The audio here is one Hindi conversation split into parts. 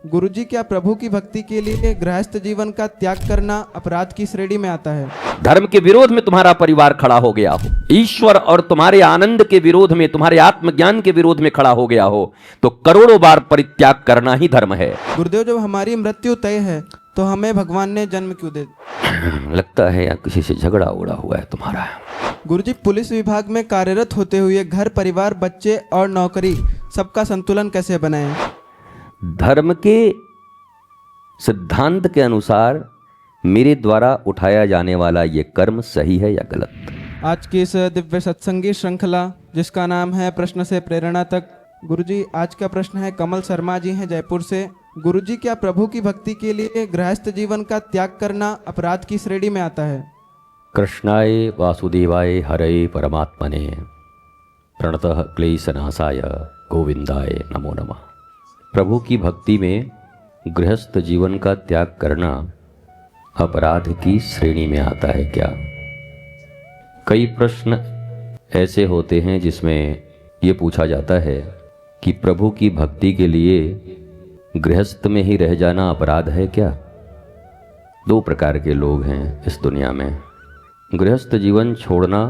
गुरुजी, क्या प्रभु की भक्ति के लिए गृहस्थ जीवन का त्याग करना अपराध की श्रेणी में आता है? धर्म के विरोध में तुम्हारा परिवार खड़ा हो गया हो, ईश्वर और तुम्हारे आनंद के विरोध में, तुम्हारे आत्मज्ञान के विरोध में खड़ा हो गया हो, तो करोड़ों बार परित्याग करना ही धर्म है। गुरुदेव, जब हमारी मृत्यु तय है तो हमें भगवान ने जन्म क्यों दे? लगता है या किसी से झगड़ा उड़ा हुआ है तुम्हारा। गुरुजी, पुलिस विभाग में कार्यरत होते हुए घर परिवार, बच्चे और नौकरी सबका संतुलन कैसे बनाएं? धर्म के सिद्धांत के अनुसार मेरे द्वारा उठाया जाने वाला ये कर्म सही है या गलत? आज की इस दिव्य सत्संगी श्रृंखला जिसका नाम है प्रश्न से प्रेरणा तक। गुरुजी, आज का प्रश्न है, कमल शर्मा जी हैं जयपुर से। गुरुजी, क्या प्रभु की भक्ति के लिए गृहस्थ जीवन का त्याग करना अपराध की श्रेणी में आता है? कृष्णाय वासुदेवाय हरये परमात्मने प्रणतः क्लेशनाशाय गोविंदाय नमो नमः। प्रभु की भक्ति में गृहस्थ जीवन का त्याग करना अपराध की श्रेणी में आता है क्या? कई प्रश्न ऐसे होते हैं जिसमें ये पूछा जाता है कि प्रभु की भक्ति के लिए गृहस्थ में ही रह जाना अपराध है क्या? दो प्रकार के लोग हैं इस दुनिया में। गृहस्थ जीवन छोड़ना,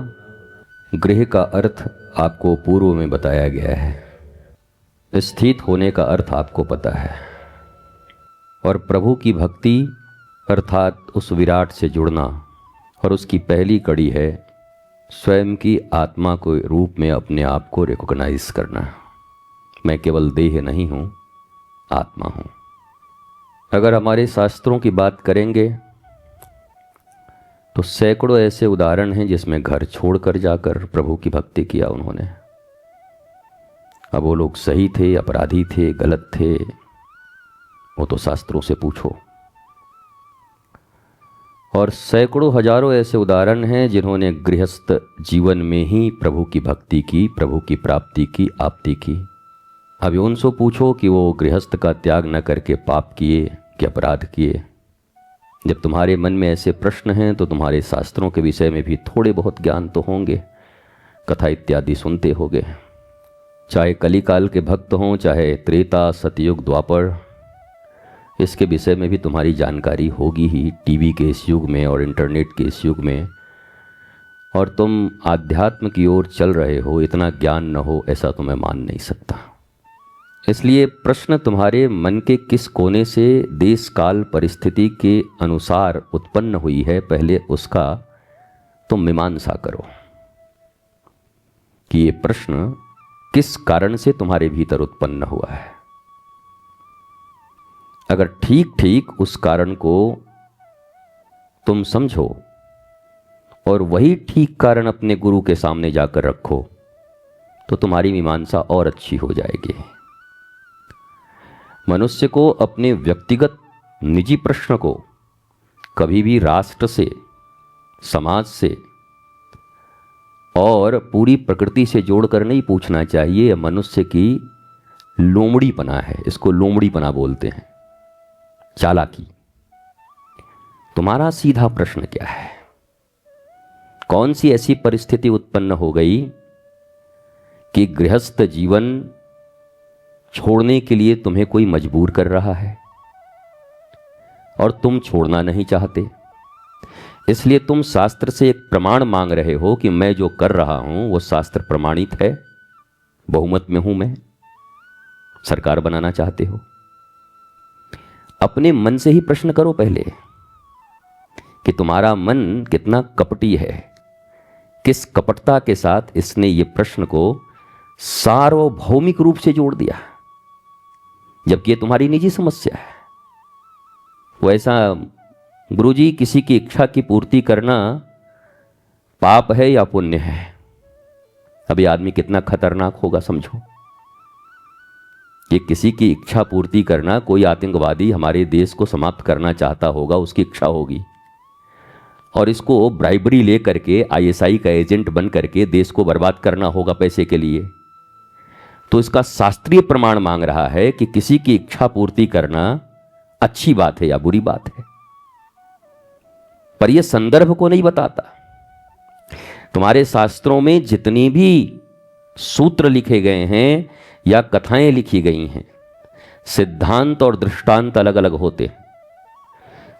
गृह का अर्थ आपको पूर्व में बताया गया है, स्थित होने का अर्थ आपको पता है, और प्रभु की भक्ति अर्थात उस विराट से जुड़ना, और उसकी पहली कड़ी है स्वयं की आत्मा को रूप में अपने आप को रिकॉग्नाइज करना। मैं केवल देह नहीं हूँ, आत्मा हूँ। अगर हमारे शास्त्रों की बात करेंगे तो सैकड़ों ऐसे उदाहरण हैं जिसमें घर छोड़कर जाकर प्रभु की भक्ति किया उन्होंने। अब वो लोग सही थे, अपराधी थे, गलत थे, वो तो शास्त्रों से पूछो। और सैकड़ों हजारों ऐसे उदाहरण हैं जिन्होंने गृहस्थ जीवन में ही प्रभु की भक्ति की, प्रभु की प्राप्ति की, आप्ति की। अब उनसे पूछो कि वो गृहस्थ का त्याग न करके पाप किए कि अपराध किए। जब तुम्हारे मन में ऐसे प्रश्न हैं तो तुम्हारे शास्त्रों के विषय में भी थोड़े बहुत ज्ञान तो होंगे, कथा इत्यादि सुनते होंगे। चाहे कलिकाल के भक्त हों, चाहे त्रेता, सतयुग, द्वापर, इसके विषय में भी तुम्हारी जानकारी होगी ही टीवी के इस युग में और इंटरनेट के इस युग में। और तुम आध्यात्म की ओर चल रहे हो, इतना ज्ञान न हो ऐसा तो मैं मान नहीं सकता। इसलिए प्रश्न तुम्हारे मन के किस कोने से, देश काल परिस्थिति के अनुसार उत्पन्न हुई है, पहले उसका तुम मीमांसा करो कि ये प्रश्न किस कारण से तुम्हारे भीतर उत्पन्न हुआ है। अगर ठीक ठीक उस कारण को तुम समझो और वही ठीक कारण अपने गुरु के सामने जाकर रखो तो तुम्हारी मीमांसा और अच्छी हो जाएगी। मनुष्य को अपने व्यक्तिगत निजी प्रश्न को कभी भी राष्ट्र से, समाज से और पूरी प्रकृति से जोड़कर नहीं पूछना चाहिए। यह मनुष्य की लोमड़ीपना है, इसको लोमड़ीपना बोलते हैं, चालाकी। तुम्हारा सीधा प्रश्न क्या है? कौन सी ऐसी परिस्थिति उत्पन्न हो गई कि गृहस्थ जीवन छोड़ने के लिए तुम्हें कोई मजबूर कर रहा है और तुम छोड़ना नहीं चाहते? इसलिए तुम शास्त्र से एक प्रमाण मांग रहे हो कि मैं जो कर रहा हूं वो शास्त्र प्रमाणित है, बहुमत में हूं मैं, सरकार बनाना चाहते हो। अपने मन से ही प्रश्न करो पहले कि तुम्हारा मन कितना कपटी है, किस कपटता के साथ इसने ये प्रश्न को सार्वभौमिक रूप से जोड़ दिया, जबकि ये तुम्हारी निजी समस्या है। वैसा गुरुजी, किसी की इच्छा की पूर्ति करना पाप है या पुण्य है? अभी आदमी कितना खतरनाक होगा समझो। ये किसी की इच्छा पूर्ति करना, कोई आतंकवादी हमारे देश को समाप्त करना चाहता होगा, उसकी इच्छा होगी, और इसको ब्राइबरी ले करके आईएसआई का एजेंट बन करके देश को बर्बाद करना होगा पैसे के लिए। तो इसका शास्त्रीय प्रमाण मांग रहा है कि किसी की इच्छा पूर्ति करना अच्छी बात है या बुरी बात है, पर यह संदर्भ को नहीं बताता। तुम्हारे शास्त्रों में जितनी भी सूत्र लिखे गए हैं या कथाएं लिखी गई हैं, सिद्धांत और दृष्टांत अलग अलग होते हैं।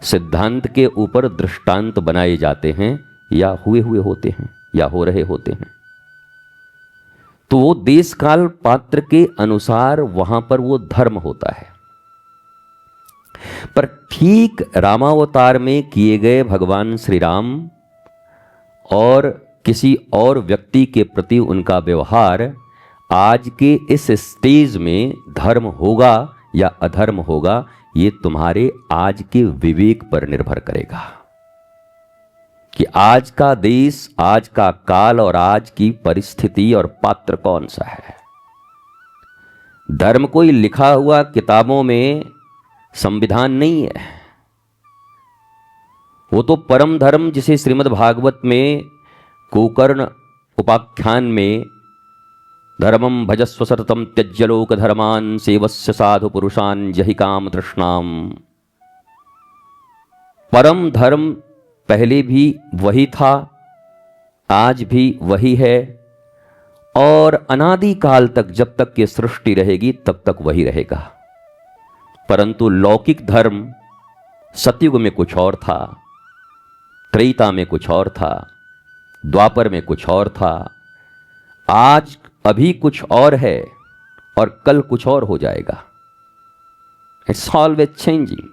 सिद्धांत के ऊपर दृष्टांत बनाए जाते हैं या हुए हुए होते हैं या हो रहे होते हैं। तो वो देश काल पात्र के अनुसार वहां पर वो धर्म होता है। पर ठीक रामावतार में किए गए भगवान श्री राम और किसी और व्यक्ति के प्रति उनका व्यवहार आज के इस स्टेज में धर्म होगा या अधर्म होगा, ये तुम्हारे आज के विवेक पर निर्भर करेगा कि आज का देश, आज का काल और आज की परिस्थिति और पात्र कौन सा है। धर्म कोई लिखा हुआ किताबों में संविधान नहीं है। वो तो परम धर्म, जिसे श्रीमद् भागवत में गोकर्ण उपाख्यान में धर्मम भजस्व सततम त्यज्य लोक धर्मान सेवस्य साधु पुरुषान जहि काम तृष्णाम। परम धर्म पहले भी वही था, आज भी वही है और अनादि काल तक, जब तक ये सृष्टि रहेगी तब तक वही रहेगा। परंतु लौकिक धर्म सतयुग में कुछ और था, त्रेता में कुछ और था, द्वापर में कुछ और था, आज अभी कुछ और है और कल कुछ और हो जाएगा। It's always changing.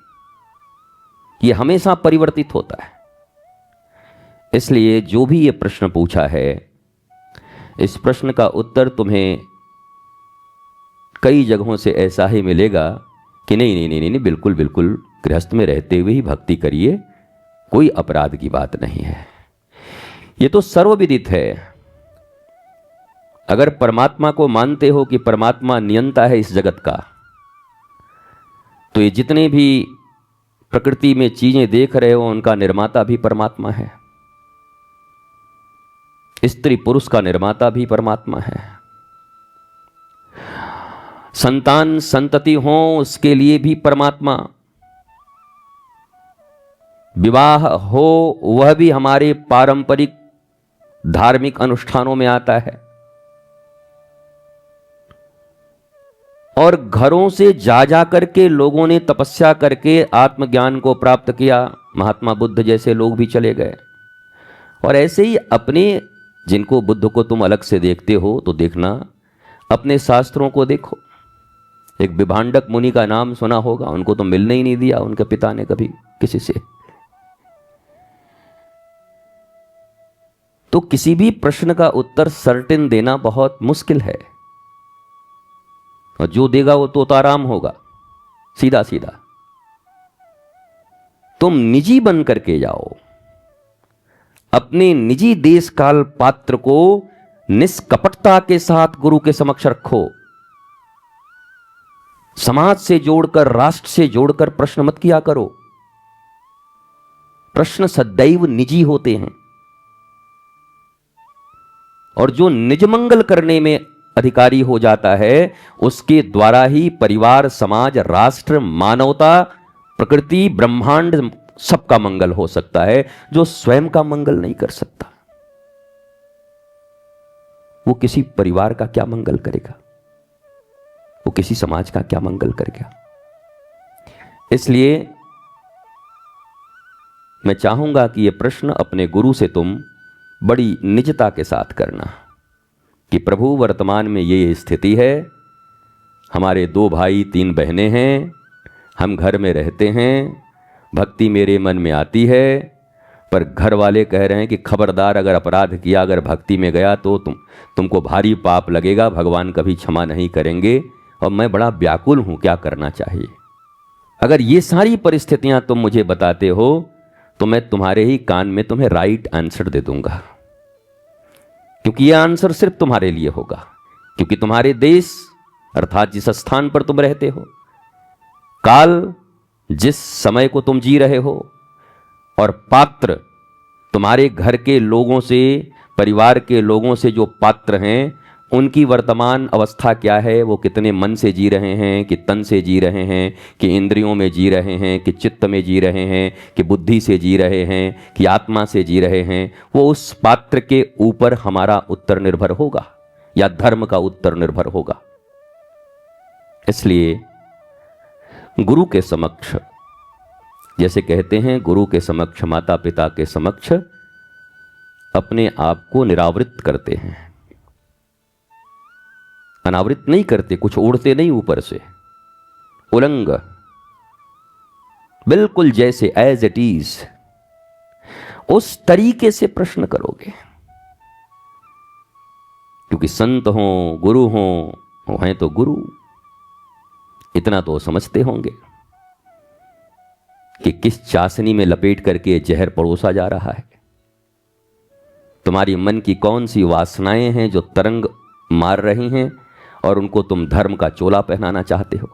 ये हमेशा परिवर्तित होता है। इसलिए जो भी ये प्रश्न पूछा है, इस प्रश्न का उत्तर तुम्हें कई जगहों से ऐसा ही मिलेगा कि नहीं नहीं नहीं नहीं, बिल्कुल बिल्कुल गृहस्थ में रहते हुए ही भक्ति करिए, कोई अपराध की बात नहीं है। ये तो सर्वविदित है। अगर परमात्मा को मानते हो कि परमात्मा नियंता है इस जगत का, तो ये जितने भी प्रकृति में चीजें देख रहे हो उनका निर्माता भी परमात्मा है, स्त्री पुरुष का निर्माता भी परमात्मा है, संतान संतति हो उसके लिए भी परमात्मा, विवाह हो वह भी हमारे पारंपरिक धार्मिक अनुष्ठानों में आता है। और घरों से जा जा करके लोगों ने तपस्या करके आत्मज्ञान को प्राप्त किया। महात्मा बुद्ध जैसे लोग भी चले गए। और ऐसे ही अपने, जिनको बुद्ध को तुम अलग से देखते हो तो देखना, अपने शास्त्रों को देखो। एक विभांडक मुनि का नाम सुना होगा, उनको तो मिलने ही नहीं दिया उनके पिता ने कभी किसी से। तो किसी भी प्रश्न का उत्तर सर्टेन देना बहुत मुश्किल है, और जो देगा वो तोताराम होगा, सीधा सीधा। तुम निजी बन करके जाओ, अपने निजी देश काल पात्र को निष्कपटता के साथ गुरु के समक्ष रखो। समाज से जोड़कर, राष्ट्र से जोड़कर प्रश्न मत किया करो। प्रश्न सदैव निजी होते हैं, और जो निज मंगल करने में अधिकारी हो जाता है उसके द्वारा ही परिवार, समाज, राष्ट्र, मानवता, प्रकृति, ब्रह्मांड सबका मंगल हो सकता है। जो स्वयं का मंगल नहीं कर सकता, वो किसी परिवार का क्या मंगल करेगा, वो किसी समाज का क्या मंगल करेगा। इसलिए मैं चाहूंगा कि यह प्रश्न अपने गुरु से तुम बड़ी निजता के साथ करना कि प्रभु वर्तमान में ये स्थिति है, हमारे 2 भाई 3 बहनें हैं, हम घर में रहते हैं, भक्ति मेरे मन में आती है, पर घर वाले कह रहे हैं कि खबरदार, अगर अपराध किया, अगर भक्ति में गया तो तुमको भारी पाप लगेगा, भगवान कभी क्षमा नहीं करेंगे, और मैं बड़ा व्याकुल हूं, क्या करना चाहिए। अगर ये सारी परिस्थितियां तुम मुझे बताते हो तो मैं तुम्हारे ही कान में तुम्हें राइट आंसर दे दूंगा, क्योंकि यह आंसर सिर्फ तुम्हारे लिए होगा, क्योंकि तुम्हारे देश अर्थात जिस स्थान पर तुम रहते हो, काल जिस समय को तुम जी रहे हो, और पात्र तुम्हारे घर के लोगों से, परिवार के लोगों से जो पात्र हैं, उनकी वर्तमान अवस्था क्या है, वो कितने मन से जी रहे हैं, कि तन से जी रहे हैं, कि इंद्रियों में जी रहे हैं, कि चित्त में जी रहे हैं, कि बुद्धि से जी रहे हैं, कि आत्मा से जी रहे हैं, वो उस पात्र के ऊपर हमारा उत्तर निर्भर होगा या धर्म का उत्तर निर्भर होगा। इसलिए गुरु के समक्ष, जैसे कहते हैं गुरु के समक्ष, माता पिता के समक्ष अपने आप को निरावृत करते हैं, अनावृत नहीं करते, कुछ ओढ़ते नहीं ऊपर से, उलंग, बिल्कुल जैसे एज इट इज, उस तरीके से प्रश्न करोगे। क्योंकि संत हो, गुरु हो, वो हैं तो गुरु, इतना तो समझते होंगे कि किस चाशनी में लपेट करके जहर परोसा जा रहा है। तुम्हारी मन की कौन सी वासनाएं हैं जो तरंग मार रही हैं और उनको तुम धर्म का चोला पहनाना चाहते हो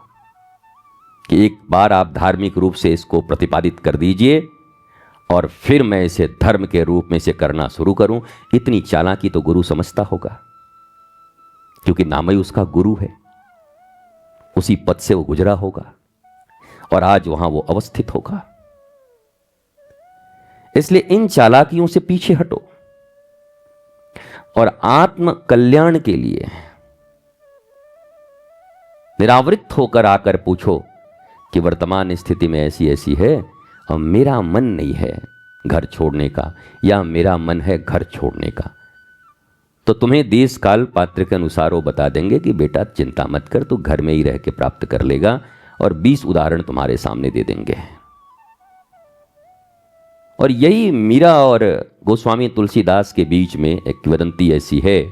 कि एक बार आप धार्मिक रूप से इसको प्रतिपादित कर दीजिए और फिर मैं इसे धर्म के रूप में से करना शुरू करूं। इतनी चालाकी तो गुरु समझता होगा, क्योंकि नाम ही उसका गुरु है, उसी पद से वो गुजरा होगा और आज वहां वो अवस्थित होगा। इसलिए इन चालाकियों से पीछे हटो और आत्म कल्याण के लिए निरावृत होकर आकर पूछो कि वर्तमान स्थिति में ऐसी ऐसी है और मेरा मन नहीं है घर छोड़ने का, या मेरा मन है घर छोड़ने का। तो तुम्हें देश काल पात्र के अनुसार वो बता देंगे कि बेटा चिंता मत कर, तू घर में ही रह के प्राप्त कर लेगा, और 20 उदाहरण तुम्हारे सामने दे देंगे। और यही मीरा और गोस्वामी तुलसीदास के बीच में एक किंवदंती ऐसी है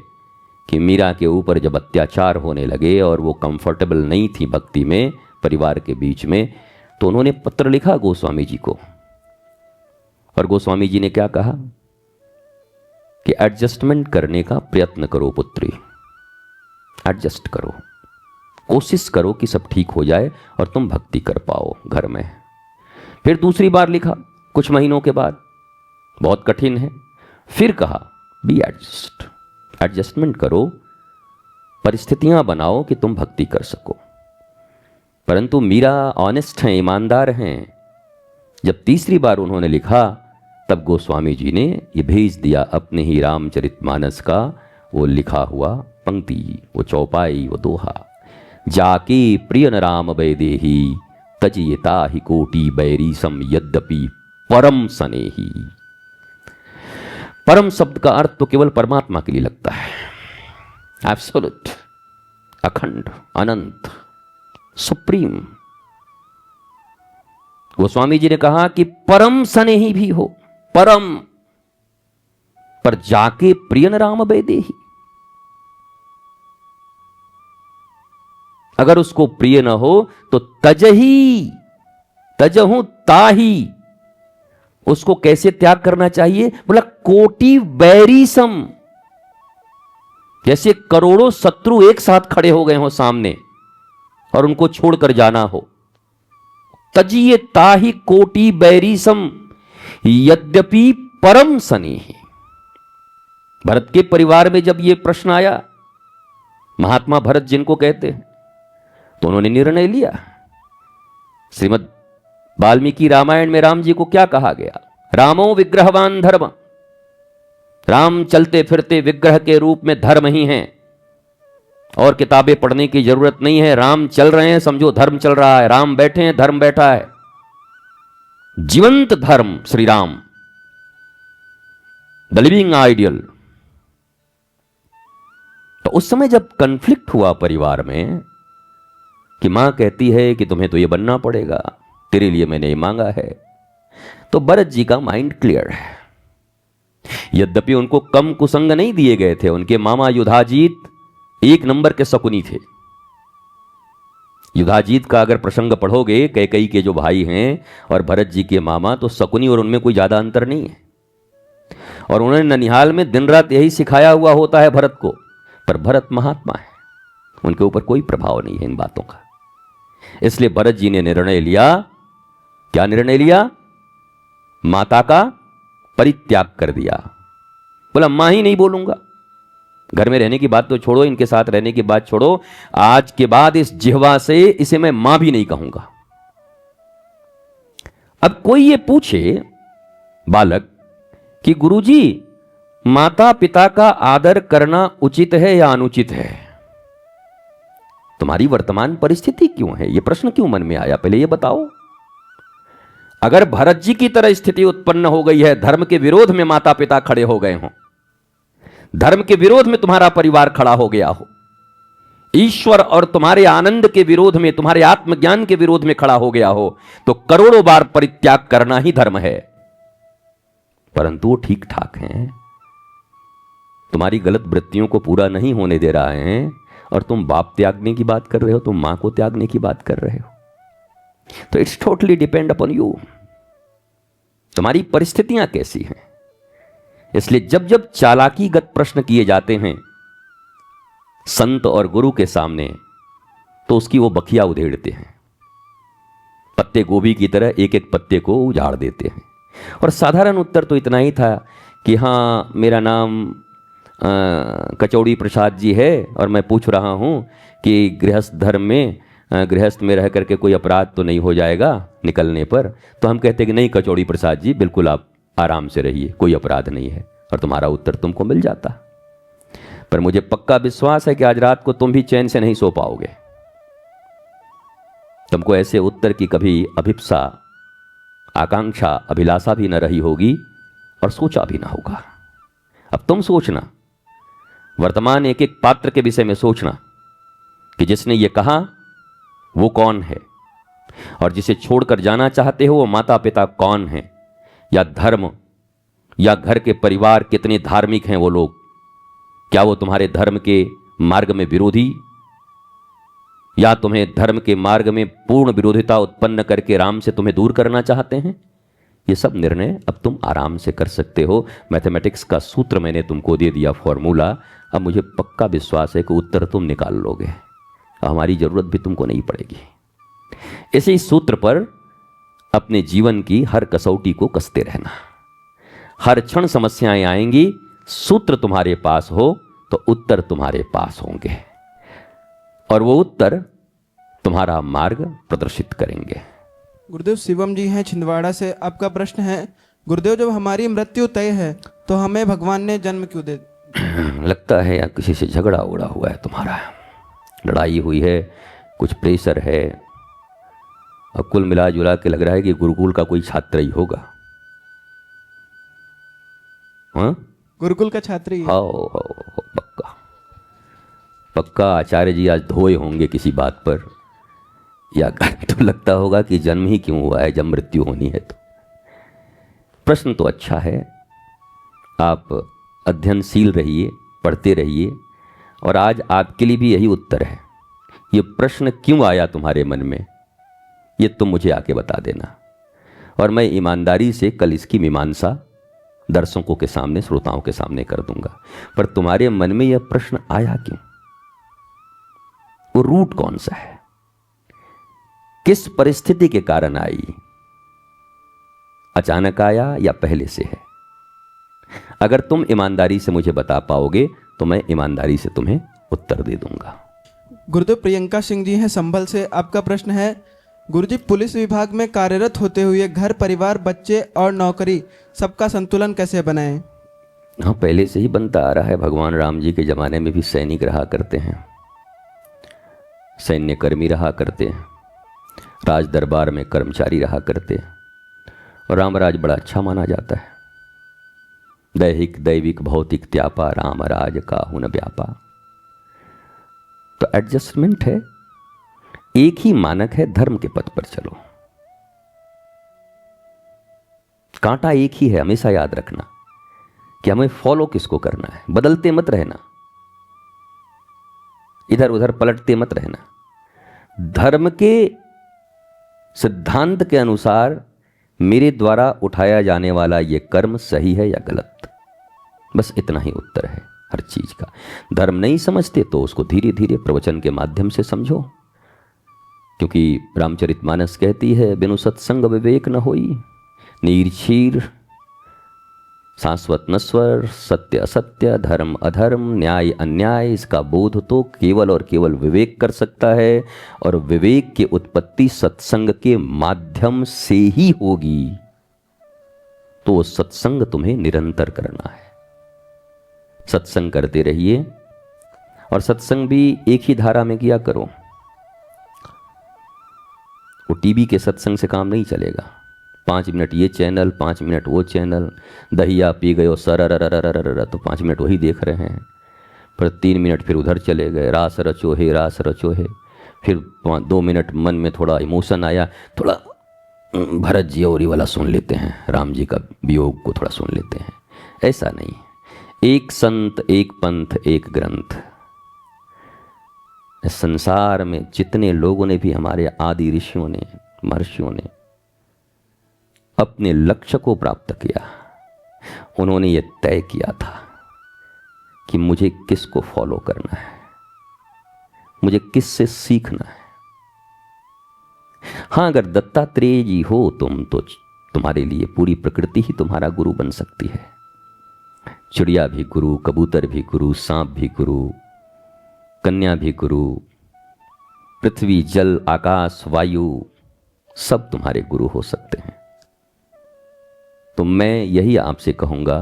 कि मीरा के ऊपर जब अत्याचार होने लगे और वो कंफर्टेबल नहीं थी भक्ति में परिवार के बीच में, तो उन्होंने पत्र लिखा गोस्वामी जी को, और गोस्वामी जी ने क्या कहा कि एडजस्टमेंट करने का प्रयत्न करो पुत्री, एडजस्ट करो, कोशिश करो कि सब ठीक हो जाए और तुम भक्ति कर पाओ घर में। फिर दूसरी बार लिखा कुछ महीनों के बाद, बहुत कठिन है, फिर कहा बी एडजस्ट, एडजस्टमेंट करो, परिस्थितियां बनाओ कि तुम भक्ति कर सको। परंतु मीरा ऑनेस्ट हैं, ईमानदार हैं। जब तीसरी बार उन्होंने लिखा तब गोस्वामी जी ने ये भेज दिया अपने ही रामचरितमानस का वो लिखा हुआ पंक्ति, वो चौपाई, वो दोहा, जाके प्रियन राम वैदेही तजियता ही कोटि बैरी सम यद्यपि परम सनेही। परम शब्द का अर्थ तो केवल परमात्मा के लिए लगता है, एब्सोल्यूट, अखंड, अनंत, सुप्रीम। गोस्वामी जी ने कहा कि परम स्नेही भी हो, परम, पर जाके प्रियन राम वैदेही, अगर उसको प्रिय न हो तो तजही, तजहू ताही, उसको कैसे त्याग करना चाहिए? बोला कोटि बैरीसम, जैसे करोड़ों शत्रु एक साथ खड़े हो गए हो सामने और उनको छोड़कर जाना हो। तजिए ताही कोटि बैरीसम यद्यपि परम स्नेही। भरत के परिवार में जब यह प्रश्न आया, महात्मा भरत जिनको कहते हैं, तो उन्होंने निर्णय लिया। श्रीमद् वाल्मीकि रामायण में राम जी को क्या कहा गया? रामो विग्रहवान धर्म, राम चलते फिरते विग्रह के रूप में धर्म ही हैं और किताबें पढ़ने की जरूरत नहीं है। राम चल रहे हैं, समझो धर्म चल रहा है, राम बैठे हैं, धर्म बैठा है। जीवंत धर्म Shri Ram, the living ideal. तो उस समय जब कन्फ्लिक्ट हुआ परिवार में कि मां कहती है कि तुम्हें तो ये बनना पड़ेगा, तेरे लिए मैंने ये मांगा है, तो भरत जी का माइंड क्लियर है। यद्यपि उनको कम कुसंग नहीं दिए गए थे, उनके मामा युधाजीत एक नंबर के शकुनी थे। युधाजीत का अगर प्रसंग पढ़ोगे, कैकेयी के जो भाई हैं और भरत जी के मामा, तो शकुनी और उनमें कोई ज्यादा अंतर नहीं है। और उन्होंने ननिहाल में दिन रात यही सिखाया हुआ होता है भरत को, पर भरत महात्मा है, उनके ऊपर कोई प्रभाव नहीं है इन बातों का। इसलिए भरत जी ने निर्णय लिया, क्या निर्णय लिया? माता का परित्याग कर दिया। बोला मां ही नहीं बोलूंगा, घर में रहने की बात तो छोड़ो, इनके साथ रहने की बात छोड़ो, आज के बाद इस जिह्वा से इसे मैं मां भी नहीं कहूंगा। अब कोई ये पूछे बालक कि गुरुजी, माता पिता का आदर करना उचित है या अनुचित है? तुम्हारी वर्तमान परिस्थिति क्यों है, ये प्रश्न क्यों मन में आया, पहले ये बताओ। अगर भरत जी की तरह स्थिति उत्पन्न हो गई है, धर्म के विरोध में माता पिता खड़े हो गए हों, धर्म के विरोध में तुम्हारा परिवार खड़ा हो गया हो, ईश्वर और तुम्हारे आनंद के विरोध में, तुम्हारे आत्मज्ञान के विरोध में खड़ा हो गया हो, तो करोड़ों बार परित्याग करना ही धर्म है। परंतु वो ठीक ठाक हैं, तुम्हारी गलत वृत्तियों को पूरा नहीं होने दे रहा है, और तुम बाप त्यागने की बात कर रहे हो, तुम मां को त्यागने की बात कर रहे हो। तो it's totally depend upon you, तुम्हारी परिस्थितियां कैसी हैं। इसलिए जब जब चालाकीगत प्रश्न किए जाते हैं संत और गुरु के सामने, तो उसकी वो बखिया उधेड़ते हैं, पत्ते गोभी की तरह एक एक पत्ते को उजाड़ देते हैं। और साधारण उत्तर तो इतना ही था कि हाँ, मेरा नाम कचौड़ी प्रसाद जी है और मैं पूछ रहा हूँ कि गृहस्थ धर्म में, गृहस्थ में रह करके कोई अपराध तो नहीं हो जाएगा निकलने पर। तो हम कहते कि नहीं कचौड़ी प्रसाद जी, बिल्कुल आप आराम से रहिए, कोई अपराध नहीं है, और तुम्हारा उत्तर तुमको मिल जाता। पर मुझे पक्का विश्वास है कि आज रात को तुम भी चैन से नहीं सो पाओगे। तुमको ऐसे उत्तर की कभी अभिप्सा, आकांक्षा, अभिलाषा भी न रही होगी और सोचा भी ना होगा। अब तुम सोचना, वर्तमान एक एक पात्र के विषय में सोचना कि जिसने ये कहा वो कौन है, और जिसे छोड़कर जाना चाहते हो वो माता पिता कौन है, या धर्म या घर के परिवार कितने धार्मिक हैं वो लोग, क्या वो तुम्हारे धर्म के मार्ग में विरोधी, या तुम्हें धर्म के मार्ग में पूर्ण विरोधिता उत्पन्न करके राम से तुम्हें दूर करना चाहते हैं। ये सब निर्णय अब तुम आराम से कर सकते हो। मैथमेटिक्स का सूत्र मैंने तुमको दे दिया, फॉर्मूला। अब मुझे पक्का विश्वास है कि उत्तर तुम निकाल लोगे, हमारी जरूरत भी तुमको नहीं पड़ेगी। इसी सूत्र पर अपने जीवन की हर कसौटी को कसते रहना। हर क्षण समस्याएं आएंगी, सूत्र तुम्हारे पास हो तो उत्तर तुम्हारे पास होंगे, और वो उत्तर तुम्हारा मार्ग प्रदर्शित करेंगे। गुरुदेव शिवम जी हैं छिंदवाड़ा से, आपका प्रश्न है, गुरुदेव जब हमारी मृत्यु तय है तो हमें भगवान ने जन्म क्यों दे? लगता है या किसी से झगड़ा उड़ा हुआ है, तुम्हारा लड़ाई हुई है, कुछ प्रेशर है, और कुल मिला जुला के लग रहा है कि गुरुकुल का कोई छात्र ही होगा। हाँ, गुरुकुल का छात्र ही है। हो पक्का पक्का आचार्य जी आज धोए होंगे किसी बात पर, या तो लगता होगा कि जन्म ही क्यों हुआ है जब मृत्यु होनी है। तो प्रश्न तो अच्छा है, आप अध्ययनशील रहिए, पढ़ते रहिए, और आज आपके लिए भी यही उत्तर है। ये प्रश्न क्यों आया तुम्हारे मन में, ये तुम मुझे आके बता देना, और मैं ईमानदारी से कल इसकी मीमांसा दर्शकों के सामने, श्रोताओं के सामने कर दूंगा। पर तुम्हारे मन में यह प्रश्न आया क्यों, वो रूट कौन सा है, किस परिस्थिति के कारण आई, अचानक आया या पहले से है? अगर तुम ईमानदारी से मुझे बता पाओगे तो मैं ईमानदारी से तुम्हें उत्तर दे दूंगा। गुरुदेव प्रियंका सिंह जी हैं संभल से, आपका प्रश्न है, गुरुजी पुलिस विभाग में कार्यरत होते हुए घर परिवार, बच्चे और नौकरी सबका संतुलन कैसे बनाएं? हाँ, पहले से ही बनता आ रहा है। भगवान राम जी के ज़माने में भी सैनिक रहा करते हैं, सैन्यकर्मी रहा करते हैं, राज दरबार में कर्मचारी रहा करते हैं, और रामराज बड़ा अच्छा माना जाता है। दैहिक दैविक भौतिक त्यापा, राम राज काहू न व्यापा। तो एडजस्टमेंट है, एक ही मानक है, धर्म के पथ पर चलो। कांटा एक ही है, हमेशा याद रखना कि हमें फॉलो किसको करना है, बदलते मत रहना, इधर उधर पलटते मत रहना। धर्म के सिद्धांत के अनुसार मेरे द्वारा उठाया जाने वाला यह कर्म सही है या गलत, बस इतना ही उत्तर है हर चीज का। धर्म नहीं समझते तो उसको धीरे धीरे प्रवचन के माध्यम से समझो, क्योंकि रामचरितमानस कहती है, बिनु सत्संग विवेक न होई, नीरक्षीर शाश्वत नश्वर, सत्य असत्य, धर्म अधर्म, न्याय अन्याय, इसका बोध तो केवल और केवल विवेक कर सकता है, और विवेक की उत्पत्ति सत्संग के माध्यम से ही होगी। तो सत्संग तुम्हें निरंतर करना है, सत्संग करते रहिए, और सत्संग भी एक ही धारा में किया करो। वो टीवी के सत्संग से काम नहीं चलेगा। 5 मिनट ये चैनल, 5 मिनट वो चैनल, दहिया पी गए और सर तो 5 मिनट वही देख रहे हैं, पर 3 मिनट फिर उधर चले गए, रास रचो है। फिर 2 मिनट मन में थोड़ा इमोशन आया, थोड़ा भरत जी और ये वाला सुन लेते हैं, राम जी का वियोग को थोड़ा सुन लेते हैं। ऐसा नहीं, एक संत, एक पंथ, एक ग्रंथ। संसार में जितने लोगों ने भी, हमारे आदि ऋषियों ने, महर्षियों ने अपने लक्ष्य को प्राप्त किया, उन्होंने ये तय किया था कि मुझे किसको फॉलो करना है, मुझे किससे सीखना है। हाँ, अगर दत्तात्रेय जी हो तुम, तो तुम्हारे लिए पूरी प्रकृति ही तुम्हारा गुरु बन सकती है। चिड़िया भी गुरु, कबूतर भी गुरु, सांप भी गुरु, कन्या भी गुरु, पृथ्वी, जल, आकाश, वायु सब तुम्हारे गुरु हो सकते हैं। तो मैं यही आपसे कहूंगा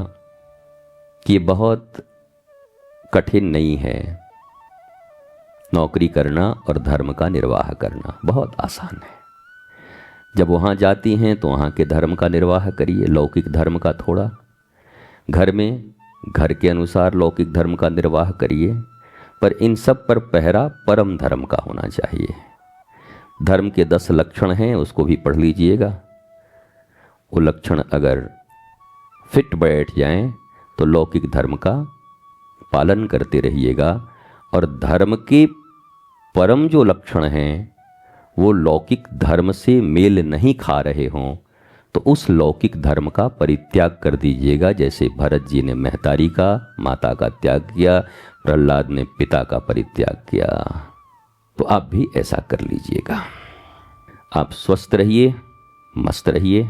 कि ये बहुत कठिन नहीं है। नौकरी करना और धर्म का निर्वाह करना बहुत आसान है। जब वहाँ जाती हैं तो वहाँ के धर्म का निर्वाह करिए, लौकिक धर्म का थोड़ा, घर में घर के अनुसार लौकिक धर्म का निर्वाह करिए, पर इन सब पर पहरा परम धर्म का होना चाहिए। धर्म के 10 लक्षण हैं, उसको भी पढ़ लीजिएगा। वो लक्षण अगर फिट बैठ जाएं तो लौकिक धर्म का पालन करते रहिएगा, और धर्म के परम जो लक्षण हैं वो लौकिक धर्म से मेल नहीं खा रहे हों तो उस लौकिक धर्म का परित्याग कर दीजिएगा। जैसे भरत जी ने महतारी का, माता का त्याग किया, प्रहलाद ने पिता का परित्याग किया, तो आप भी ऐसा कर लीजिएगा। आप स्वस्थ रहिए, मस्त रहिए,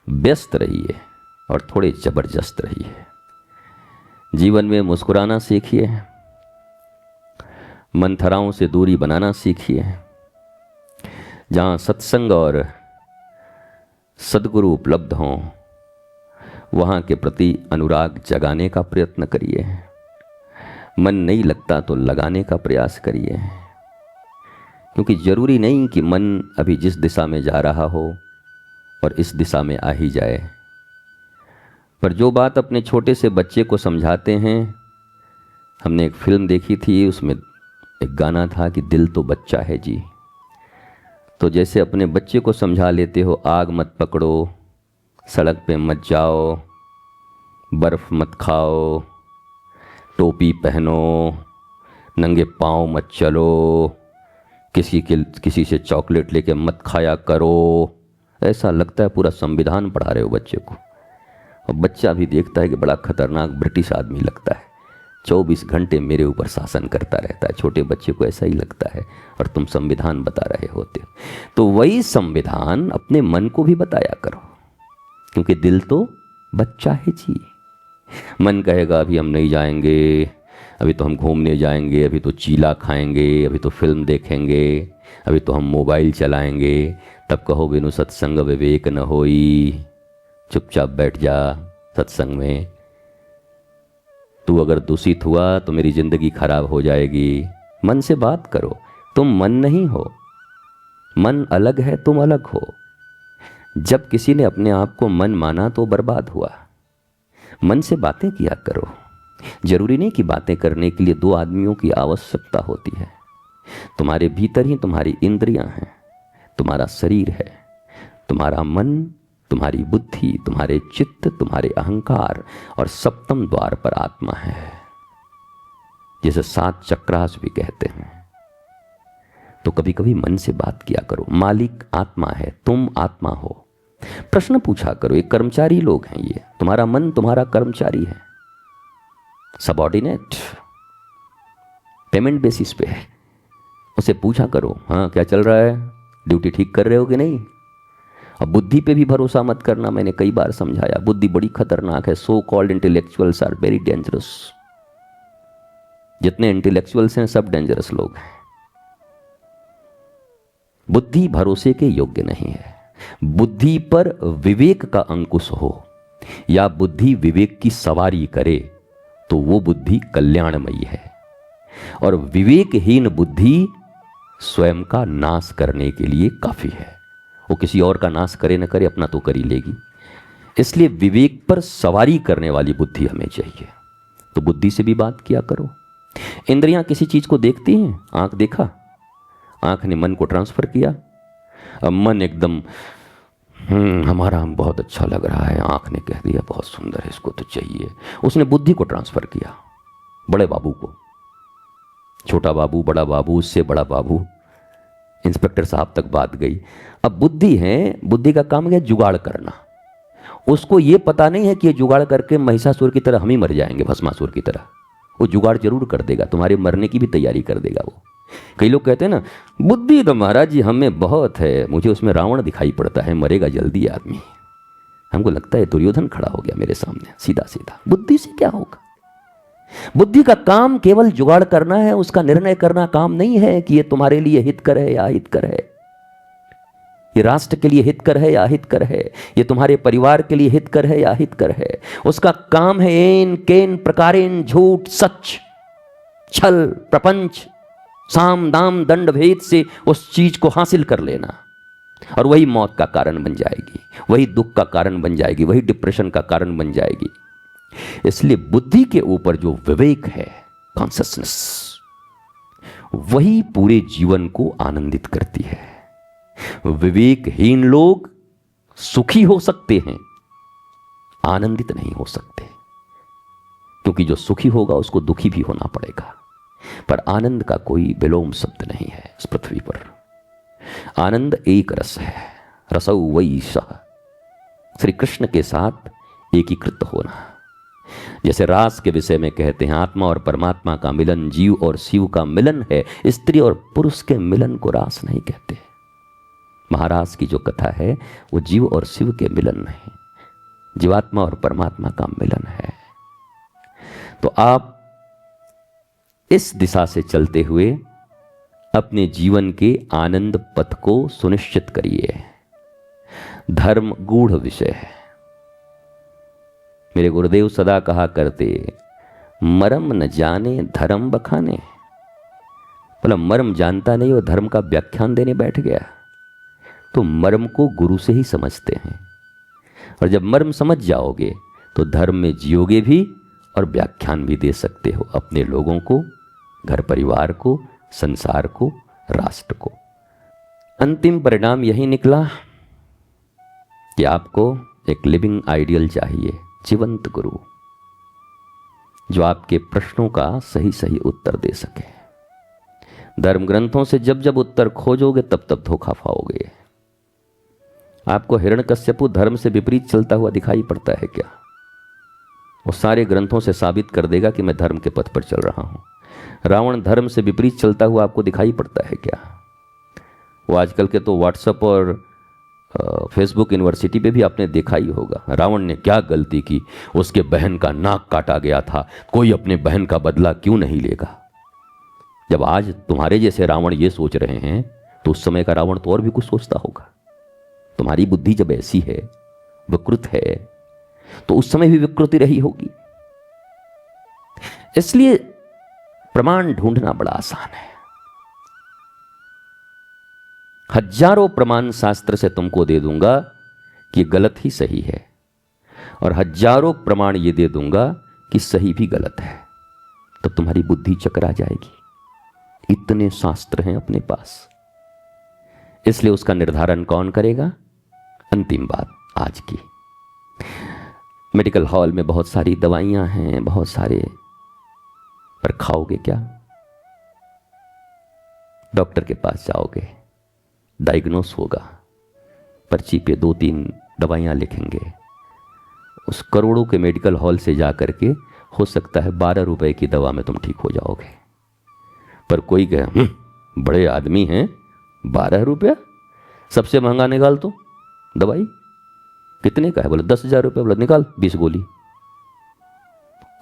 व्यस्त रहिए और थोड़े जबरदस्त रहिए। जीवन में मुस्कुराना सीखिए, मंथराओं से दूरी बनाना सीखिए। जहाँ सत्संग और सद्गुरु उपलब्ध हों वहाँ के प्रति अनुराग जगाने का प्रयत्न करिए। मन नहीं लगता तो लगाने का प्रयास करिए, क्योंकि जरूरी नहीं कि मन अभी जिस दिशा में जा रहा हो और इस दिशा में आ ही जाए। पर जो बात अपने छोटे से बच्चे को समझाते हैं, हमने एक फिल्म देखी थी, उसमें एक गाना था कि दिल तो बच्चा है जी। तो जैसे अपने बच्चे को समझा लेते हो, आग मत पकड़ो, सड़क पे मत जाओ, बर्फ़ मत खाओ, टोपी पहनो, नंगे पाँव मत चलो, किसी से चॉकलेट लेके मत खाया करो। ऐसा लगता है पूरा संविधान पढ़ा रहे हो बच्चे को, और बच्चा भी देखता है कि बड़ा खतरनाक ब्रिटिश आदमी लगता है, 24 घंटे मेरे ऊपर शासन करता रहता है। छोटे बच्चे को ऐसा ही लगता है, और तुम संविधान बता रहे होते हो। तो वही संविधान अपने मन को भी बताया करो, क्योंकि दिल तो बच्चा है जी। मन कहेगा अभी हम नहीं जाएंगे, अभी तो हम घूमने जाएंगे, अभी तो चीला खाएंगे, अभी तो फिल्म देखेंगे, अभी तो हम मोबाइल चलाएंगे। तब कहो बिनु सत्संग विवेक न होई, चुपचाप बैठ जा सत्संग में। तू अगर दूषित हुआ तो मेरी जिंदगी खराब हो जाएगी। मन से बात करो, तुम मन नहीं हो, मन अलग है, तुम अलग हो। जब किसी ने अपने आप को मन माना तो बर्बाद हुआ। मन से बातें किया करो। जरूरी नहीं कि बातें करने के लिए 2 आदमियों की आवश्यकता होती है। तुम्हारे भीतर ही तुम्हारी इंद्रियां हैं, तुम्हारा शरीर है, तुम्हारा मन, तुम्हारी बुद्धि, तुम्हारे चित्त, तुम्हारे अहंकार, और सप्तम द्वार पर आत्मा है, जिसे 7 चक्रास भी कहते हैं। तो कभी कभी मन से बात किया करो। मालिक आत्मा है, तुम आत्मा हो। प्रश्न पूछा करो। एक कर्मचारी लोग हैं, ये तुम्हारा मन तुम्हारा कर्मचारी है, सबऑर्डिनेट, पेमेंट बेसिस पे है। उसे पूछा करो, हाँ क्या चल रहा है, ड्यूटी ठीक कर रहे हो कि नहीं। अब बुद्धि पे भी भरोसा मत करना, मैंने कई बार समझाया, बुद्धि बड़ी खतरनाक है। So called intellectuals are very dangerous. जितने इंटेलेक्चुअल्स हैं सब डेंजरस लोग हैं। बुद्धि भरोसे के योग्य नहीं है। बुद्धि पर विवेक का अंकुश हो या बुद्धि विवेक की सवारी करे तो वो बुद्धि कल्याणमयी है, और विवेकहीन बुद्धि स्वयं का नाश करने के लिए काफी है। वो किसी और का नाश करे न करे, अपना तो कर ही लेगी। इसलिए विवेक पर सवारी करने वाली बुद्धि हमें चाहिए। तो बुद्धि से भी बात किया करो। इंद्रियां किसी चीज को देखती हैं, आंख देखा, आंख ने मन को ट्रांसफर किया, अब मन एकदम हमारा बहुत अच्छा लग रहा है, आंख ने कह दिया बहुत सुंदर है, इसको तो चाहिए। उसने बुद्धि को ट्रांसफर किया, बड़े बाबू को, छोटा बाबू, बड़ा बाबू, उससे बड़ा बाबू, इंस्पेक्टर साहब तक बात गई। अब बुद्धि है, बुद्धि का काम है जुगाड़ करना। उसको ये पता नहीं है कि ये जुगाड़ करके महिषासुर की तरह हम ही मर जाएंगे, भस्मासुर की तरह। वो जुगाड़ जरूर कर देगा, तुम्हारे मरने की भी तैयारी कर देगा वो। कई लोग कहते हैं ना, बुद्धि तो महाराज जी हमें बहुत है, मुझे उसमें रावण दिखाई पड़ता है, मरेगा जल्दी आदमी। हमको लगता है दुर्योधन खड़ा हो गया मेरे सामने सीधा सीधा। बुद्धि से क्या होगा? बुद्धि का काम केवल जुगाड़ करना है, उसका निर्णय करना काम नहीं है कि ये तुम्हारे लिए हितकर है या अहितकर है, ये राष्ट्र के लिए हितकर है या अहितकर है, ये तुम्हारे परिवार के लिए हितकर है या अहितकर है। उसका काम है एन केन प्रकारेण झूठ सच छल प्रपंच साम दाम दंड भेद से उस चीज को हासिल कर लेना, और वही मौत का कारण बन जाएगी, वही दुख का कारण बन जाएगी, वही डिप्रेशन का कारण बन जाएगी। इसलिए बुद्धि के ऊपर जो विवेक है, कॉन्शसनेस, वही पूरे जीवन को आनंदित करती है। विवेकहीन लोग सुखी हो सकते हैं, आनंदित नहीं हो सकते, क्योंकि जो सुखी होगा उसको दुखी भी होना पड़ेगा। पर आनंद का कोई विलोम शब्द नहीं है इस पृथ्वी पर। आनंद एक रस है, रसौ वै सः, श्री कृष्ण के साथ एकीकृत होना। जैसे रास के विषय में कहते हैं, आत्मा और परमात्मा का मिलन जीव और शिव का मिलन है, स्त्री और पुरुष के मिलन को रास नहीं कहते। महारास की जो कथा है वो जीव और शिव के मिलन है, जीवात्मा और परमात्मा का मिलन है। तो आप इस दिशा से चलते हुए अपने जीवन के आनंद पथ को सुनिश्चित करिए। धर्म गूढ़ विषय है। मेरे गुरुदेव सदा कहा करते, मरम न जाने धर्म बखाने। मतलब मर्म जानता नहीं और धर्म का व्याख्यान देने बैठ गया। तो मर्म को गुरु से ही समझते हैं, और जब मर्म समझ जाओगे तो धर्म में जियोगे भी और व्याख्यान भी दे सकते हो अपने लोगों को, घर परिवार को, संसार को, राष्ट्र को। अंतिम परिणाम यही निकला कि आपको एक लिविंग आइडियल चाहिए, जीवंत गुरु, जो आपके प्रश्नों का सही सही उत्तर दे सके। धर्म ग्रंथों से जब जब उत्तर खोजोगे तब तब धोखा पाओगे। आपको हिरण्यकश्यपु धर्म से विपरीत चलता हुआ दिखाई पड़ता है क्या? वो सारे ग्रंथों से साबित कर देगा कि मैं धर्म के पथ पर चल रहा हूं। रावण धर्म से विपरीत चलता हुआ आपको दिखाई पड़ता है क्या? वो आजकल के तो व्हाट्सएप और फेसबुक यूनिवर्सिटी पे भी आपने देखा ही होगा। रावण ने क्या गलती की, उसके बहन का नाक काटा गया था, कोई अपने बहन का बदला क्यों नहीं लेगा? जब आज तुम्हारे जैसे रावण ये सोच रहे हैं तो उस समय का रावण तो और भी कुछ सोचता होगा। तुम्हारी बुद्धि जब ऐसी है, विकृत है, तो उस समय भी विकृति रही होगी। इसलिए प्रमाण ढूंढना बड़ा आसान है। हजारों प्रमाण शास्त्र से तुमको दे दूंगा कि गलत ही सही है, और हजारों प्रमाण ये दे दूंगा कि सही भी गलत है। तो तुम्हारी बुद्धि चकरा जाएगी। इतने शास्त्र हैं अपने पास, इसलिए उसका निर्धारण कौन करेगा? अंतिम बात आज की, मेडिकल हॉल में बहुत सारी दवाइयां हैं, बहुत सारे, पर खाओगे क्या? डॉक्टर के पास जाओगे, डायग्नोस होगा, पर्ची पे 2-3 दवाइयां लिखेंगे। उस करोड़ों के मेडिकल हॉल से जा करके हो सकता है 12 रुपए की दवा में तुम ठीक हो जाओगे। पर कोई कहे बड़े आदमी हैं, 12 रुपया, सबसे महंगा निकाल तो दवाई कितने का है? बोले 10,000 रुपये। बोले निकाल 20 गोली,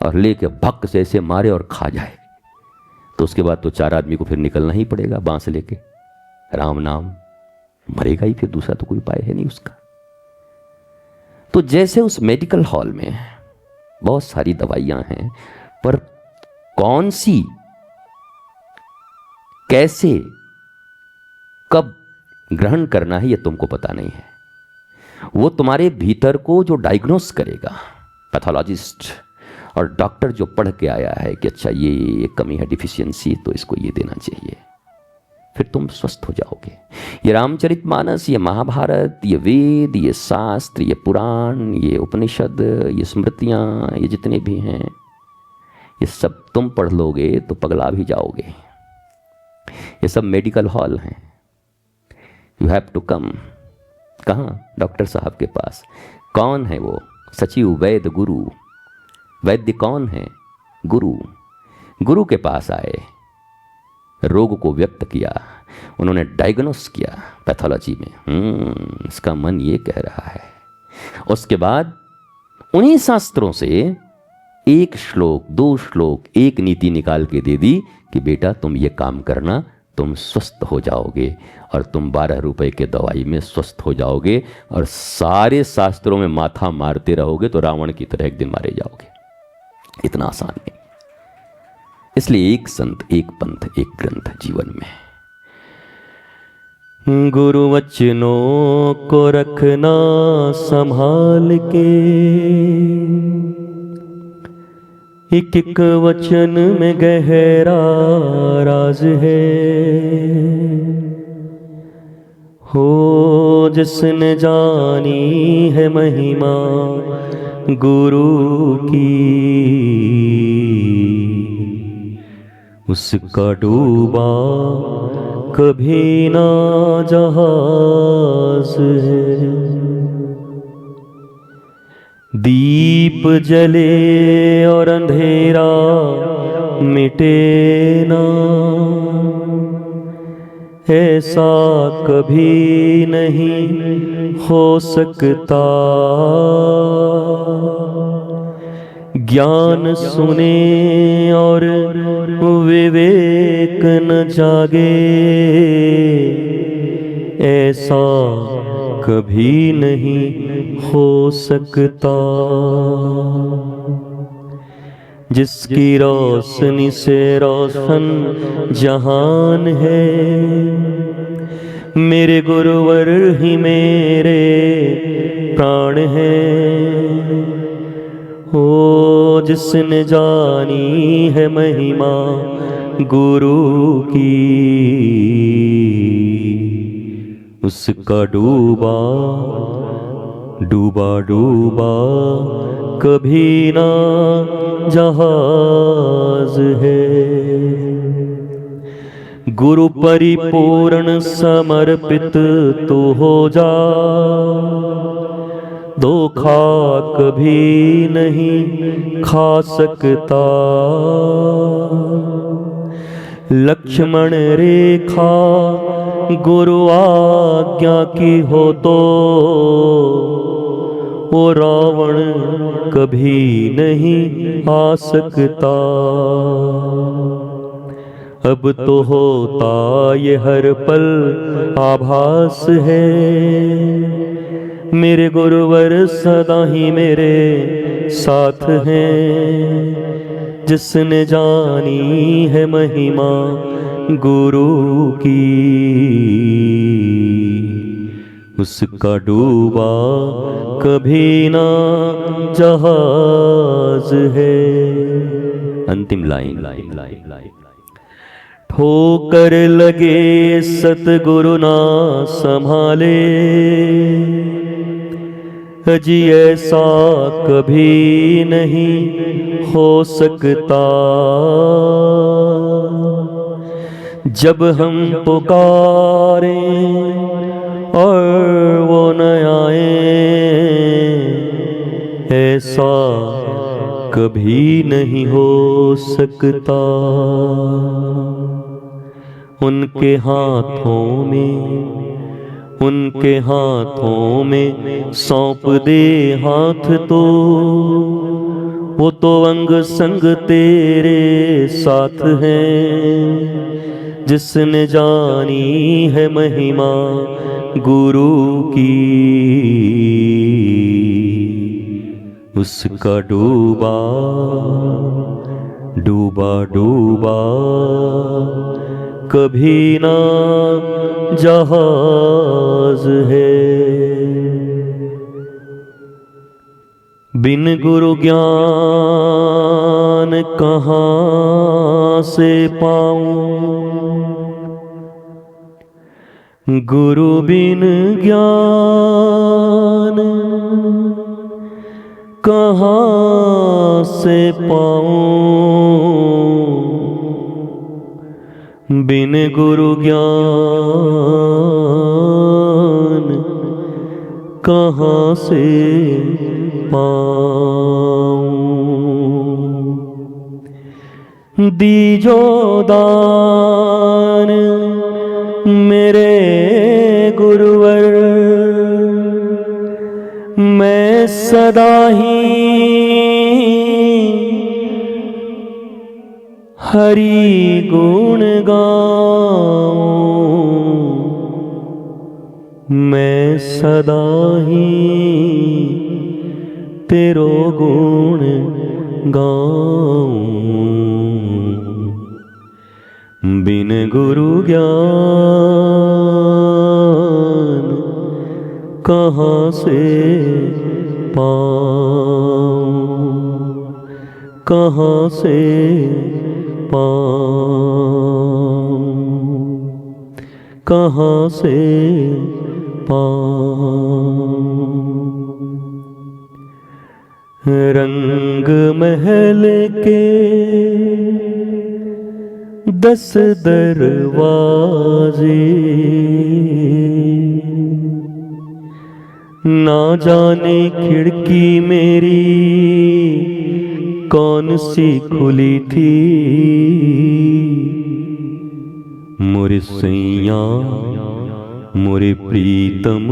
और लेके भक्क से ऐसे मारे और खा जाए, तो उसके बाद तो 4 आदमी को फिर निकलना ही पड़ेगा बांस लेके, राम नाम, मरेगा ही, फिर दूसरा तो कोई उपाय है नहीं उसका। तो जैसे उस मेडिकल हॉल में बहुत सारी दवाइयां हैं, पर कौन सी, कैसे, कब ग्रहण करना है ये तुमको पता नहीं है। वो तुम्हारे भीतर को जो डायग्नोस करेगा, पैथोलॉजिस्ट और डॉक्टर जो पढ़ के आया है कि अच्छा ये कमी है, डिफिशियंसी, तो इसको ये देना चाहिए, फिर तुम स्वस्थ हो जाओगे। ये रामचरितमानस, ये महाभारत, ये वेद, ये शास्त्र, ये पुराण, ये उपनिषद, ये स्मृतियाँ, ये जितने भी हैं, ये सब तुम पढ़ लोगे तो पगला भी जाओगे। ये सब मेडिकल हॉल हैं। You have to come. कहाँ? डॉक्टर साहब के पास। कौन है वो? सचिव, वैद्य, गुरु। वैद्य कौन है? गुरु। गुरु के पास आए, रोग को व्यक्त किया, उन्होंने डायग्नोस किया पैथोलॉजी में, इसका मन ये कह रहा है। उसके बाद उन्हीं शास्त्रों से एक श्लोक, 2 श्लोक, एक नीति निकाल के दे दी कि बेटा तुम ये काम करना, तुम स्वस्थ हो जाओगे, और तुम 12 रुपए के दवाई में स्वस्थ हो जाओगे, और सारे शास्त्रों में माथा मारते रहोगे तो रावण की तरह एक दिन मारे जाओगे। इतना आसान नहीं। इसलिए एक संत, एक पंथ, एक ग्रंथ जीवन में। गुरु वचनों को रखना संभाल के, एक एक वचन में गहरा राज है। हो जिसने जानी है महिमा गुरु की, उसका डूबा कभी ना जहाज है। दीप जले और अंधेरा मिटे ना, ऐसा कभी नहीं हो सकता। ज्ञान सुने और विवेक न जागे, ऐसा कभी नहीं हो सकता। जिसकी रोशनी से रोशन जहान है, मेरे गुरुवर ही मेरे प्राण हैं। हो जिसने जानी है महिमा गुरु की, उसका डूबा डूबा डूबा कभी ना जहाज है। गुरु परिपूर्ण समर्पित तो हो जा, धोखा कभी नहीं खा सकता। लक्ष्मण रेखा गुरु आज्ञा की हो तो, वो रावण कभी नहीं आ सकता। अब तो होता ये हर पल आभास है, मेरे गुरुवर सदा ही मेरे साथ हैं। जिसने जानी है महिमा गुरु की, उसका डूबा कभी ना जहाज है। अंतिम लाइन। ठोकर लगे सतगुरु ना संभाले, अजी ऐसा कभी नहीं हो सकता। जब हम पुकारें और वो न आए, ऐसा कभी नहीं हो सकता। उनके हाथों में सौंप दे हाथ तो, वो तो अंग संग तेरे साथ हैं। जिसने जानी है महिमा गुरु की, उसका डूबा डूबा डूबा कभी ना जहाज है। बिन गुरु ज्ञान कहाँ से पाऊं, गुरु बिन ज्ञान कहाँ से पाऊं, बिन गुरु ज्ञान कहाँ से पाऊं। दीजो दान मेरे गुरुवर, मैं सदा ही हरि गुण गाऊं, मैं सदा ही तेरो गुण गाऊं। बिन गुरु ज्ञान कहाँ से पाऊं, कहाँ से पाऊं, कहाँ से पाऊं। रंग महल के 10 दरवाजे, ना जाने खिड़की मेरी कौन सी खुली थी। मोरे सैया मोरे प्रीतम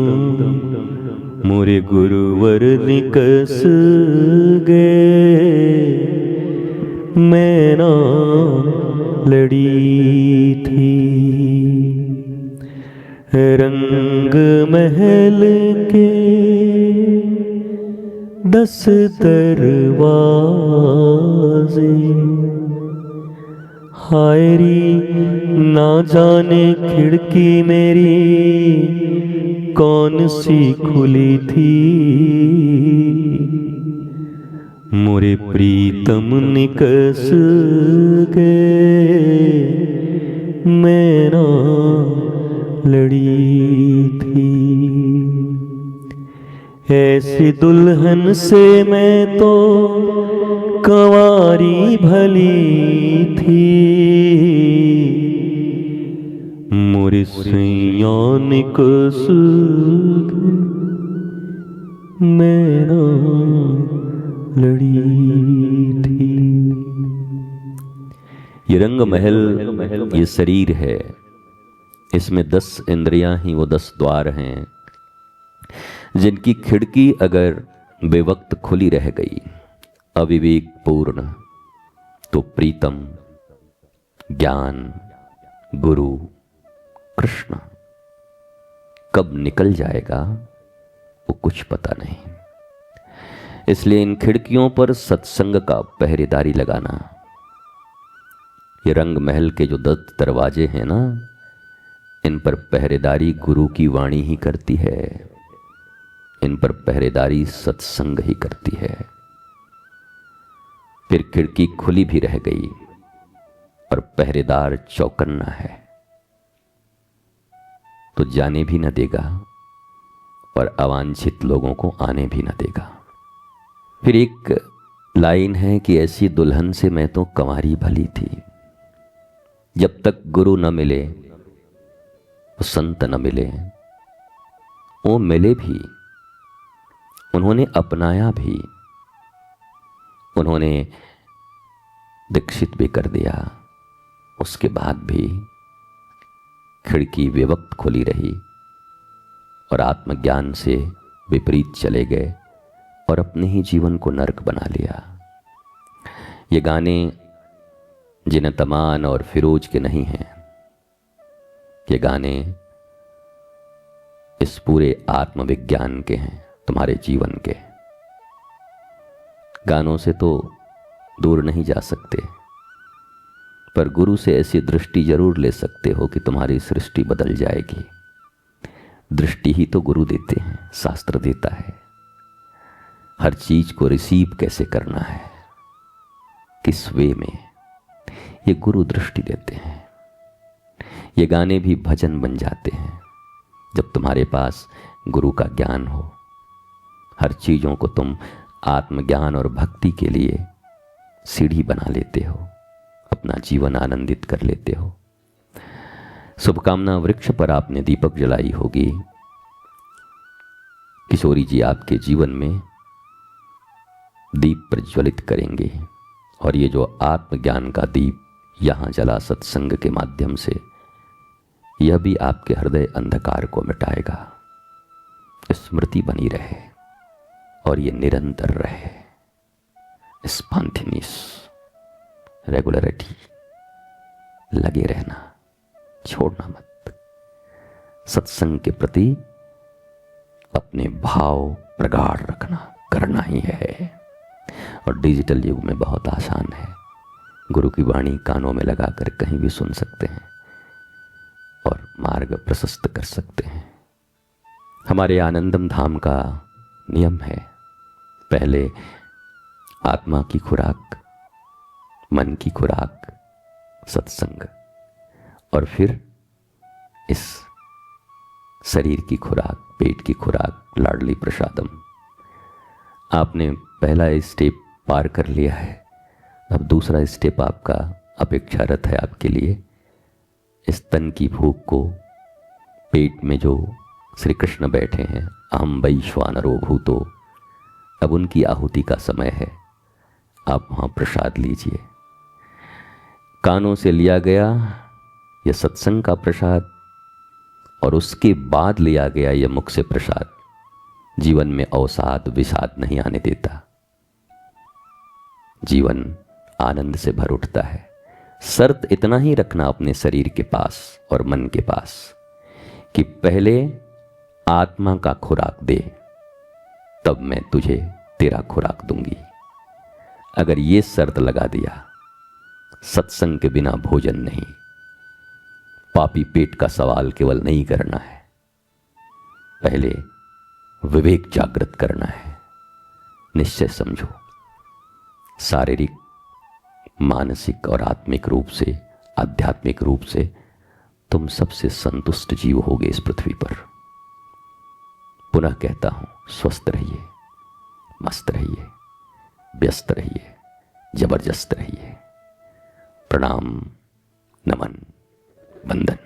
मोरे गुरुवर निकस गए, मैं ना लड़ी थी। रंग महल के 10 दरवाजे, हायरी ना जाने खिड़की मेरी कौन सी खुली थी। मोरे प्रीतम निकस गए, मैं ना लड़ी थी। ऐसी दुल्हन से मैं तो कंवारी भली थी। मोरे सैया निकस गए, मैं ना लड़ी थी। ये रंग महल, ये शरीर है, इसमें 10 इंद्रियां ही वो 10 द्वार हैं जिनकी खिड़की अगर बेवक्त खुली रह गई, अविवेक पूर्ण, तो प्रीतम, ज्ञान, गुरु, कृष्ण कब निकल जाएगा वो कुछ पता नहीं। इसलिए इन खिड़कियों पर सत्संग का पहरेदारी लगाना। ये रंग महल के जो 10 दरवाजे हैं ना, इन पर पहरेदारी गुरु की वाणी ही करती है, इन पर पहरेदारी सत्संग ही करती है। फिर खिड़की खुली भी रह गई और पहरेदार चौकन्ना है तो जाने भी न देगा और अवांछित लोगों को आने भी न देगा। फिर एक लाइन है कि ऐसी दुल्हन से मैं तो कंवारी भली थी। जब तक गुरु न मिले, संत न मिले, वो मिले भी, उन्होंने अपनाया भी, उन्होंने दीक्षित भी कर दिया, उसके बाद भी खिड़की बेवक्त खुली रही और आत्मज्ञान से विपरीत चले गए और अपने ही जीवन को नरक बना लिया। ये गाने जिन्हें तमान और फिरोज के नहीं हैं, ये गाने इस पूरे आत्मविज्ञान के हैं, तुम्हारे जीवन के। गानों से तो दूर नहीं जा सकते, पर गुरु से ऐसी दृष्टि जरूर ले सकते हो कि तुम्हारी सृष्टि बदल जाएगी। दृष्टि ही तो गुरु देते हैं, शास्त्र देता है। हर चीज को रिसीव कैसे करना है, किस वे में, ये गुरु दृष्टि देते हैं। ये गाने भी भजन बन जाते हैं जब तुम्हारे पास गुरु का ज्ञान हो। हर चीजों को तुम आत्मज्ञान और भक्ति के लिए सीढ़ी बना लेते हो, अपना जीवन आनंदित कर लेते हो। शुभकामना वृक्ष पर आपने दीपक जलाई होगी। किशोरी जी आपके जीवन में दीप प्रज्वलित करेंगे और ये जो आत्मज्ञान का दीप यहाँ जला सत्संग के माध्यम से, यह भी आपके हृदय अंधकार को मिटाएगा। स्मृति बनी रहे और ये निरंतर रहे। स्पॉन्टेनियस रेगुलरिटी, लगे रहना, छोड़ना मत। सत्संग के प्रति अपने भाव प्रगाढ़ रखना, करना ही है। और डिजिटल युग में बहुत आसान है, गुरु की वाणी कानों में लगाकर कहीं भी सुन सकते हैं और मार्ग प्रशस्त कर सकते हैं। हमारे आनंदम धाम का नियम है, पहले आत्मा की खुराक, मन की खुराक सत्संग, और फिर इस शरीर की खुराक, पेट की खुराक लाडली प्रसादम। आपने पहला स्टेप पार कर लिया है, अब दूसरा स्टेप आपका अपेक्षारत है आपके लिए। इस तन की भूख को, पेट में जो श्री कृष्ण बैठे हैं, अहम वैश्वानरो भूतो, अब उनकी आहुति का समय है। आप वहाँ प्रसाद लीजिए। कानों से लिया गया यह सत्संग का प्रसाद और उसके बाद लिया गया यह मुख से प्रसाद जीवन में अवसाद विषाद नहीं आने देता। जीवन आनंद से भर उठता है। शर्त इतना ही रखना अपने शरीर के पास और मन के पास कि पहले आत्मा का खुराक दे, तब मैं तुझे तेरा खुराक दूंगी। अगर ये शर्त लगा दिया, सत्संग के बिना भोजन नहीं, पापी पेट का सवाल केवल नहीं करना है, पहले विवेक जागृत करना है। निश्चय समझो, शारीरिक, मानसिक और आत्मिक रूप से, आध्यात्मिक रूप से तुम सबसे संतुष्ट जीव होगे इस पृथ्वी पर। पुनः कहता हूं, स्वस्थ रहिए, मस्त रहिए, व्यस्त रहिए, जबरदस्त रहिए। प्रणाम, नमन, वंदन।